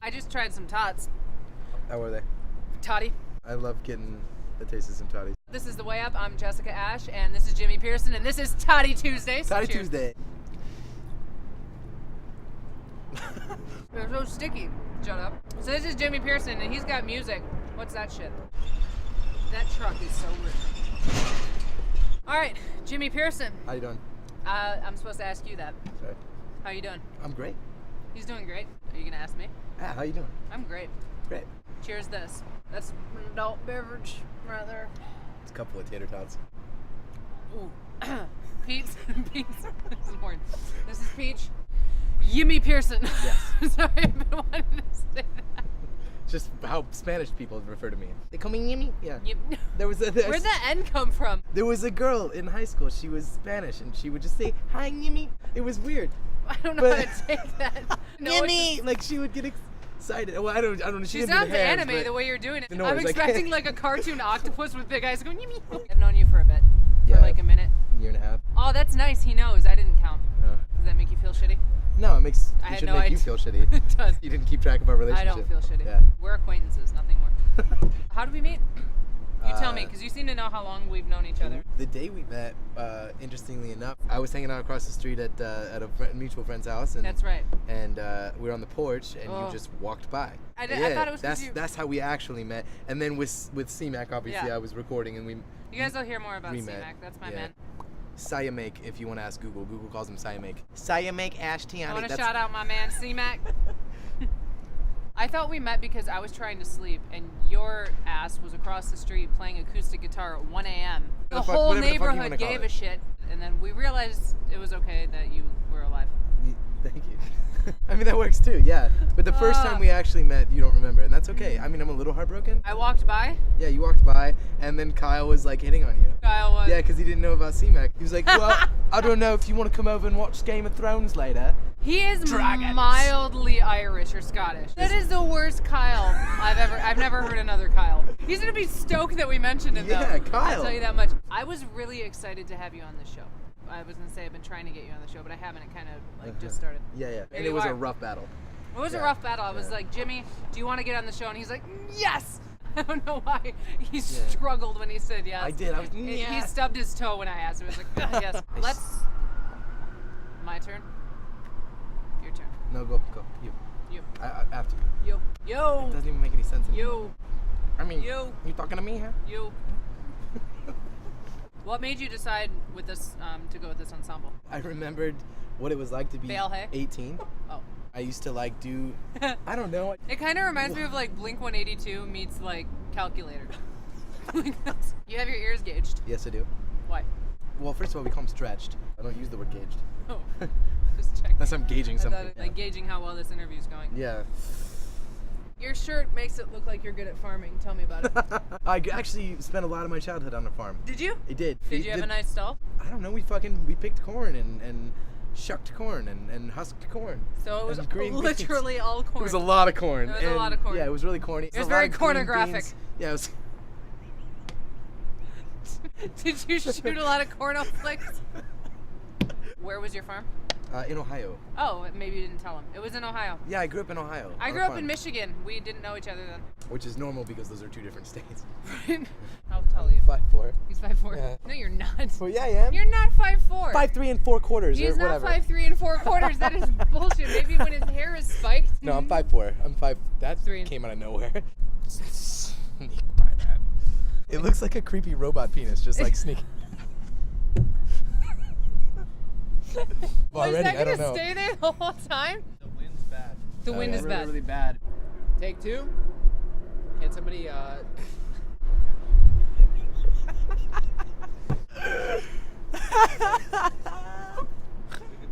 I just tried some tots. How are they? Toddy. I love getting the taste of some toddies. This is The Way Up. I'm Jessica Ash, and this is Jimmy Pearson, and this is Toddy Tuesday. So Toddy cheers. Tuesday. They're so sticky. Shut up. So this is Jimmy Pearson, and he's got music. What's that shit? That truck is so rude. All right, Jimmy Pearson. How you doing? I'm supposed to ask you that. Sorry. How you doing? I'm great. He's doing great. Are you gonna ask me? Ah, how you doing? I'm great. Great. Cheers this. That's an adult beverage, rather. It's a couple of tater tots. Ooh. Peach. Peach. This is important. This is Peach. Jimmy Pearson. Yes. Sorry, I've been wanting to say that. Just how Spanish people refer to me. They call me Yimmy. Yeah. Yim- Where'd Where'd the N come from? There was a girl in high school. She was Spanish, and she would just say "Hi, Yimmy." It was weird. I don't know But- how to take that. No, Yimmy, like she would get excited. Well, I don't know. she didn't do sounds the hands, anime but the way you're doing it. the noise, I'm like- expecting like a cartoon octopus with big eyes going Yimmy. I've known you for a bit. Yeah. For like a minute. Year and a half. Oh, that's nice. He knows. I didn't count. Does that make you feel shitty? No, it makes. I It had should no make you idea. feel shitty. It does. You didn't keep track of our I relationship. don't feel shitty. Yeah. We're acquaintances, nothing more. How did we meet? You tell me, because you seem to know how long we've known each other. The day we met, interestingly enough, I was hanging out across the street at a mutual friend's house, and That's right. and we were on the porch, and Oh. you just walked by. I thought it was 'cause that's how we actually met. And then with CMAC, obviously, Yeah. I was recording, and we. You guys will hear more about we CMAC. met. That's my Yeah. man. Siamake, if you want to ask Google. Google calls him Siamake. Siamake Ash Tiani. I want to shout out my man CMAC. I thought we met because I was trying to sleep, and your ass was across the street playing acoustic guitar at 1 a.m. The whole whatever the fuck you neighborhood wanna call gave it. a shit, and then we realized it was okay that you were alive. Thank you. I mean, that works too, yeah. But the first time we actually met, you don't remember, and that's okay. I mean, I'm a little heartbroken. I walked by. Yeah, you walked by, and then Kyle was like hitting on you. Kyle was. Yeah, because he didn't know about CMAC. He was like, well, I don't know if you want to come over and watch Game of Thrones later. He is Dragons. mildly Irish or Scottish. That is the worst Kyle I've never heard another Kyle. He's gonna be stoked that we mentioned him though. Yeah, Kyle. I'll tell you that much. I was really excited to have you on the show. I was gonna say I've been trying to get you on the show, but I haven't. It kind of like just started. Yeah, yeah. There And you it was are. a rough battle. It was a Yeah, rough battle. I was yeah. like, Jimmy, do you want to get on the show? And he's like, yes. I don't know why he Yeah. struggled when he said yes. I did. I was, He yeah. stubbed his toe when I asked him. He was like, yes. Let's. My turn. Your turn. No, go. You. You. I after you. Yo. Yo. It doesn't even make any sense anymore. You. I mean, You. you talking to me, huh? You. What made you decide with this to go with this ensemble? I remembered what it was like to be Bale hay? 18. Oh. I used to like do, I don't know. It kind of reminds me of like Blink 182 meets like Calculator. Like that's- you have your ears gauged. Yes, I do. Why? Well, first of all, we call them stretched. I don't use the word gauged. Oh. Just checking. Unless I'm gauging I thought something. it- like gauging how well this interview's going. Yeah. Your shirt makes it look like you're good at farming. Tell me about it. I actually spent a lot of my childhood on a farm. Did you? It did. Did you have a nice stall? I don't know. We picked corn and shucked corn and husked corn. So it was And green beans. literally all corn. It was a lot of corn. There was a lot of corn. Yeah, it was really corny. It was A lot very of green cornographic. beans. Yeah, it was. Did you shoot a lot of cornflakes? Where was your farm? In Ohio. Oh, maybe you didn't tell him. It was in Ohio. Yeah, I grew up in Ohio. I on a grew up farm, in Michigan. We didn't know each other then. which is normal because those are two different states. How tall are you? 5'4". He's 5'4". Yeah. No, you're not. Well, yeah, I am. You're not 5'4". 5'3 4/4" He's or not whatever. 5'3 4/4". That is bullshit. Maybe when his hair is spiked. No, I'm 5'4". I'm 5. That 3 and- came out of nowhere. Sneak by that. It looks like a creepy robot penis, just like sneak. Well, Was already, that I don't gonna know. stay there the whole time? The wind's bad. The wind yeah. is Really, bad. really bad. Take two. Can somebody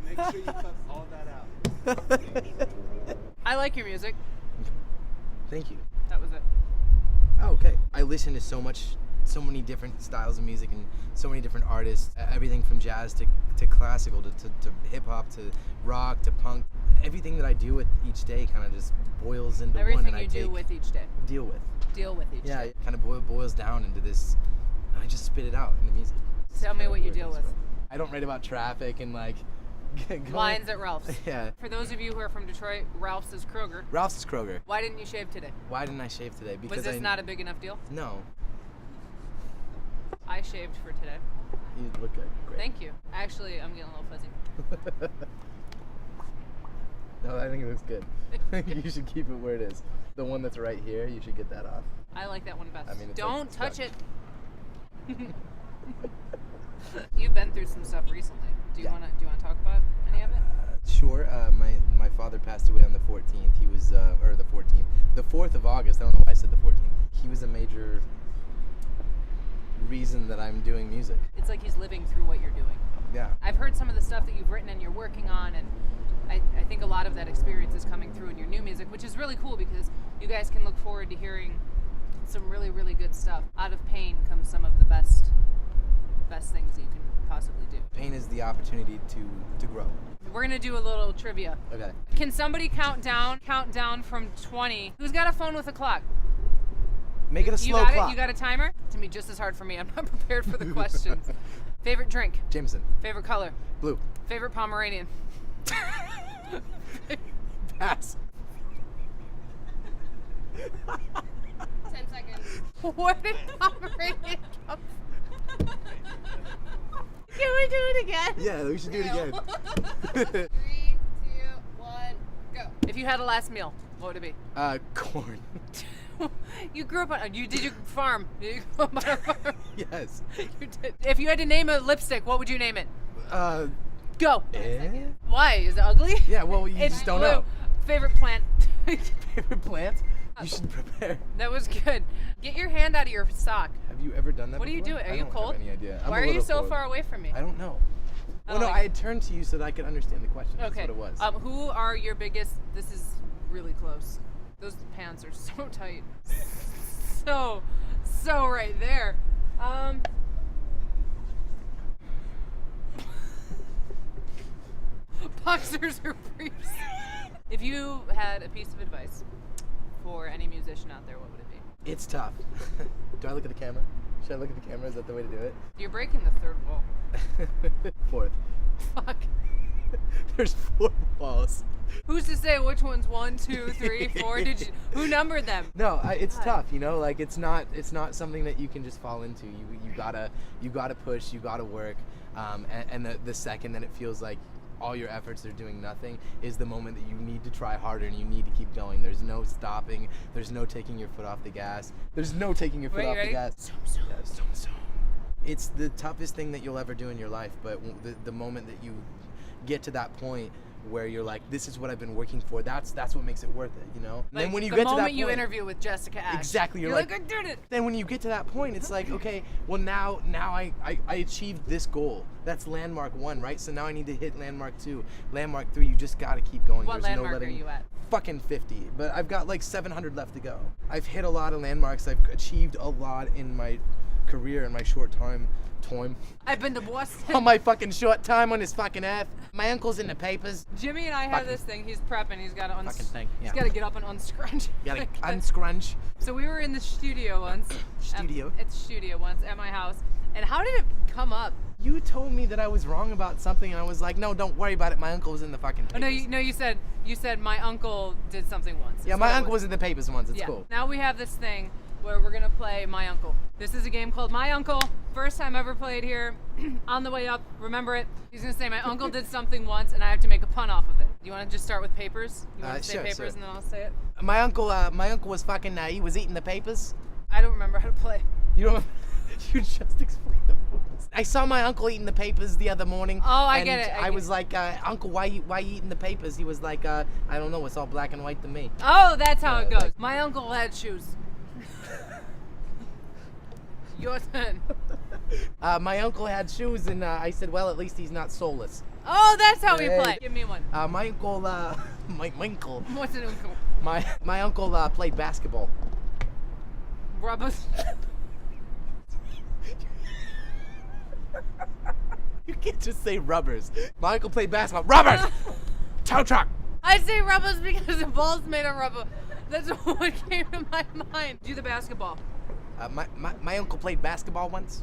make sure you cut all that out. I like your music. Thank you. That was it. Oh, okay. I listen to so many different styles of music and so many different artists. Everything from jazz to classical to hip hop to rock to punk. Everything that I do with each day kind of just boils into one, Everything and I you do take with each day. deal with. Deal with each Yeah, day. it kind of boils down into this. I just spit it out in the music. Tell me what you deal with. I don't write about traffic and like Lines at Ralph's. Yeah. For those of you who are from Detroit, Ralph's is Kroger. Ralph's is Kroger. Why didn't you shave today? Why didn't I shave today? Because Was this not a big enough deal? No. I shaved for today. You look good. Great. Thank you. Actually, I'm getting a little fuzzy. No, I think it looks good. You should keep it where it is. The one that's right here, you should get that off. I like that one best. I mean, it's Don't like touch stuck. it. You've been through some stuff recently. Do you Yeah. wanna talk about any of it? Sure. My father passed away on the 14th. He was or the 14th, the 4th of August. I don't know why I said the 14th. He was a major reason that I'm doing music. It's like he's living through what you're doing. Yeah. I've heard some of the stuff that you've written and you're working on, and I think a lot of that experience is coming through in your new music, which is really cool because you guys can look forward to hearing some really, really good stuff. Out of pain comes some of the best things that you can possibly do. Pain is the opportunity to grow. We're gonna do a little trivia. Okay. Can somebody count down from 20? Who's got a phone with a clock? Make it a You slow got clock. it? You got a timer? It's gonna be just as hard for me. I'm not prepared for the questions. Favorite drink? Jameson. Favorite color? Blue. Favorite Pomeranian? Pass. 10 seconds. Where did Pomeranian come from? Can we do it again? Yeah, we should do it again. 3, 2, 1, go. If you had a last meal, what would it be? Corn. You grew up on. Did you farm? Did you grow up on a farm? Yes. You did. If you had to name a lipstick, what would you name it? Go. Eh? Why? Is it ugly? Yeah, well, you It's just don't blue. know. Favorite plant? Favorite plant? You should prepare. That was good. Get your hand out of your sock. Have you ever done that What are you before? doing? Are I you don't cold? have any idea. I'm Why a are you little so cold. far away from me? I don't know. Well, no, like- I had turned to you so that I could understand the question. That's Okay. what it was. Who are your biggest? This is really close. Those pants are so tight. So right there. Boxers or briefs? If you had a piece of advice for any musician out there, what would it be? It's tough. Do I look at the camera? Should I look at the camera? Is that the way to do it? You're breaking the third wall. Fourth. Fuck. There's 4 walls. Who's to say which one's 1, 2, 3, 4? Who numbered them? No, it's God. tough. You know, like it's not something that you can just fall into. You gotta push. You gotta work. And the second that it feels like all your efforts are doing nothing is the moment that you need to try harder and you need to keep going. There's no stopping. There's no taking your foot off the gas. There's no taking your foot Wait, you off ready? the gas. It's the toughest thing that you'll ever do in your life, but the moment that you get to that point where you're like, this is what I've been working for, that's what makes it worth it, you know? Like then when you the get to that moment point, you interview with Jessica Ash. Exactly, You're like, I did it. then when you get to that point, it's like, okay, well now I achieved this goal. That's landmark 1, right? So now I need to hit landmark 2. Landmark 3, you just gotta keep going. What There's no landmark are letting- you at? Fucking 50, but I've got like 700 left to go. I've hit a lot of landmarks. I've achieved a lot in my career in my short time. I've been to Boston. On my fucking short time on this fucking earth. My uncle's in the papers. Jimmy and I have Fucking- this thing. He's prepping. He's got to Fucking thing, He's yeah. got to get up and unscrunch. You gotta unscrunch. So we were in the studio once. Studio? It's studio once at my house. And how did it come up? You told me that I was wrong about something, and I was like, no, don't worry about it. My uncle was in the fucking papers. Oh no, you said my uncle did something once. Yeah, It's my what it uncle was in the papers once. It's yeah. cool. Now we have this thing where we're gonna play My Uncle. This is a game called My Uncle. First time ever played here. On the way up, remember it. He's gonna say my uncle did something once, and I have to make a pun off of it. You want to just start with papers? You want to say Sure, papers, sure. and then I'll say it. My uncle was fucking. He was eating the papers. I don't remember how to play. You don't. You just explained the rules. I saw my uncle eating the papers the other morning. Oh, I and get it, I I get was it. like, Uncle, why you eating the papers? He was like, I don't know. It's all black and white to me. Oh, that's how it Yeah, goes. like- My uncle had shoes. Your turn. My uncle had shoes, and I said, well, at least he's not soulless. Oh, that's how we Hey. play. Give me one. My uncle, my uncle, What's an uncle? my uncle played basketball. Rubbers. You can't just say rubbers. My uncle played basketball. Rubbers! Tow truck! I say rubbers because the ball's made of rubber. That's what came to my mind. Do the basketball. My uncle played basketball once.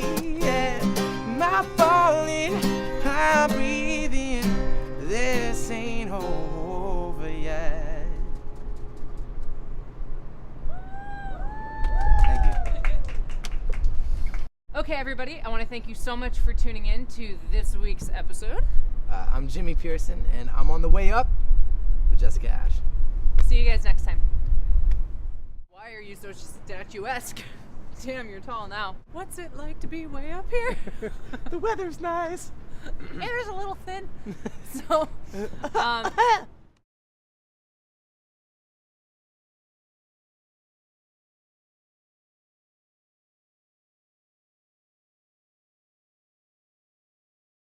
Okay, everybody, I want to thank you so much for tuning in to this week's episode. I'm Jimmy Pearson, and I'm on the way up with Jessica Ash. We'll see you guys next time. Why are you so statuesque? Damn, you're tall now. What's it like to be way up here? The weather's nice. Air's a little thin. So,